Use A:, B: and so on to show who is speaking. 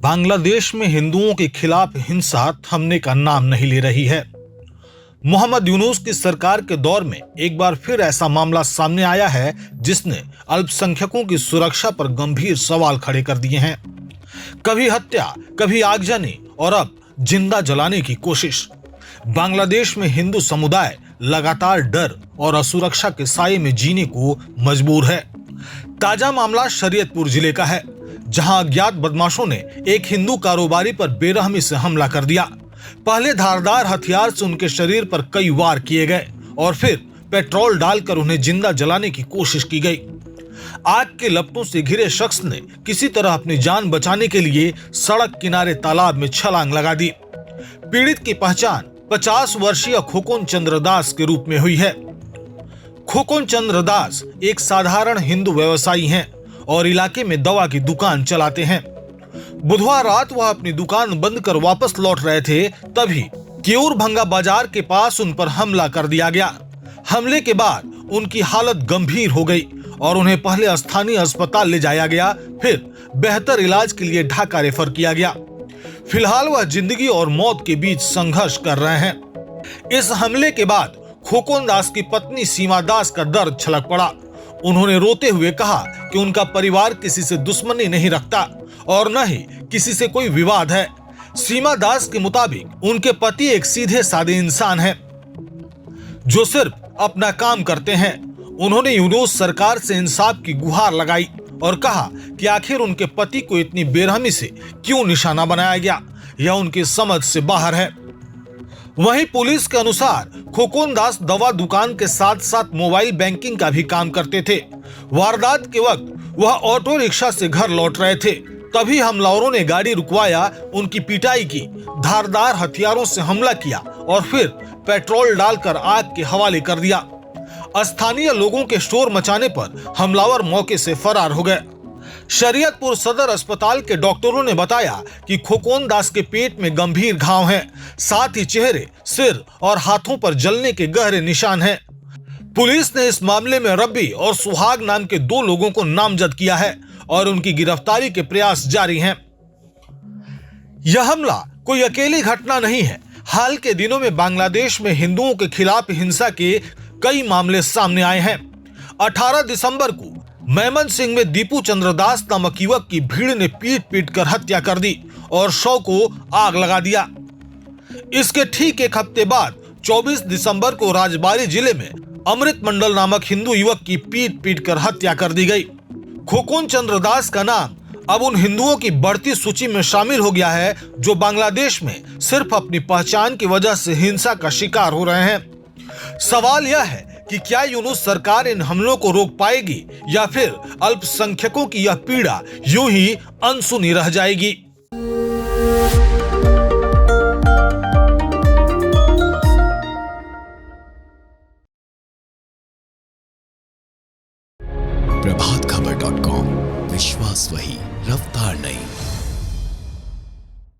A: बांग्लादेश में हिंदुओं के खिलाफ हिंसा थमने का नाम नहीं ले रही है। मोहम्मद यूनुस की सरकार के दौर में एक बार फिर ऐसा मामला सामने आया है जिसने अल्पसंख्यकों की सुरक्षा पर गंभीर सवाल खड़े कर दिए हैं। कभी हत्या, कभी आगजनी और अब जिंदा जलाने की कोशिश। बांग्लादेश में हिंदू समुदाय लगातार डर और असुरक्षा के साये में जीने को मजबूर है। ताजा मामला शरीयतपुर जिले का है, जहां अज्ञात बदमाशों ने एक हिंदू कारोबारी पर बेरहमी से हमला कर दिया। पहले धारदार हथियार से उनके शरीर पर कई वार किए गए और फिर पेट्रोल डालकर उन्हें जिंदा जलाने की कोशिश की गई। आग के लपटों से घिरे शख्स ने किसी तरह अपनी जान बचाने के लिए सड़क किनारे तालाब में छलांग लगा दी। पीड़ित की पहचान 50 वर्षीय खोकोन चंद्र दास के रूप में हुई है। खोकोन चंद्र दास एक साधारण हिंदू व्यवसायी हैं और इलाके में दवा की दुकान चलाते हैं। बुधवार रात वह अपनी दुकान बंद कर वापस लौट रहे थे, तभी केयूरभंगा बाजार के पास उन पर हमला कर दिया गया। हमले के बाद उनकी हालत गंभीर हो गई और उन्हें पहले स्थानीय अस्पताल ले जाया गया, फिर बेहतर इलाज के लिए ढाका रेफर किया गया। फिलहाल वह जिंदगी और मौत के बीच संघर्ष कर रहे हैं। इस हमले के बाद खोकोन दास की पत्नी सीमा दास का दर्द छलक पड़ा। उन्होंने रोते हुए कहा कि उनका परिवार किसी से दुश्मनी नहीं रखता और न ही किसी से कोई विवाद है। सीमा दास के मुताबिक उनके पति एक सीधे साधे इंसान हैं जो सिर्फ अपना काम करते हैं। उन्होंने यूनुस सरकार से इंसाफ की गुहार लगाई और कहा कि आखिर उनके पति को इतनी बेरहमी से क्यों निशाना बनाया गया, यह उनकी समझ से बाहर है। वहीं पुलिस के अनुसार खोकोन दास दवा दुकान के साथ साथ मोबाइल बैंकिंग का भी काम करते थे। वारदात के वक्त वह ऑटो रिक्शा से घर लौट रहे थे, तभी हमलावरों ने गाड़ी रुकवाया, उनकी पिटाई की, धारदार हथियारों से हमला किया और फिर पेट्रोल डालकर आग के हवाले कर दिया। स्थानीय लोगों के शोर मचाने पर हमलावर मौके से फरार हो गए। शरीयतपुर सदर अस्पताल के डॉक्टरों ने बताया कि खोकोन दास के पेट में गंभीर घाव हैं, साथ ही चेहरे, सिर और हाथों पर जलने के गहरे निशान हैं। पुलिस ने इस मामले में रब्बी और सुहाग नाम के 2 लोगों को नामजद किया है और उनकी गिरफ्तारी के प्रयास जारी हैं। यह हमला कोई अकेली घटना नहीं है। हाल के दिनों में बांग्लादेश में हिंदुओं के खिलाफ हिंसा के कई मामले सामने आए हैं। 18 दिसंबर को मेमन सिंह में दीपू चंद्र दास नामक युवक की भीड़ ने पीट कर हत्या कर दी और शव को आग लगा दिया। इसके ठीक एक हफ्ते बाद 24 दिसंबर को राजबारी जिले में अमृत मंडल नामक हिंदू युवक की पीट कर हत्या कर दी गई। खोकोन चंद्र दास का नाम अब उन हिंदुओं की बढ़ती सूची में शामिल हो गया है जो बांग्लादेश में सिर्फ अपनी पहचान की वजह से हिंसा का शिकार हो रहे हैं। सवाल यह है कि क्या यूनुस सरकार इन हमलों को रोक पाएगी या फिर अल्पसंख्यकों की यह पीड़ा यूं ही अनसुनी रह जाएगी।
B: प्रभातखबर.com, विश्वास वही, रफ्तार नहीं।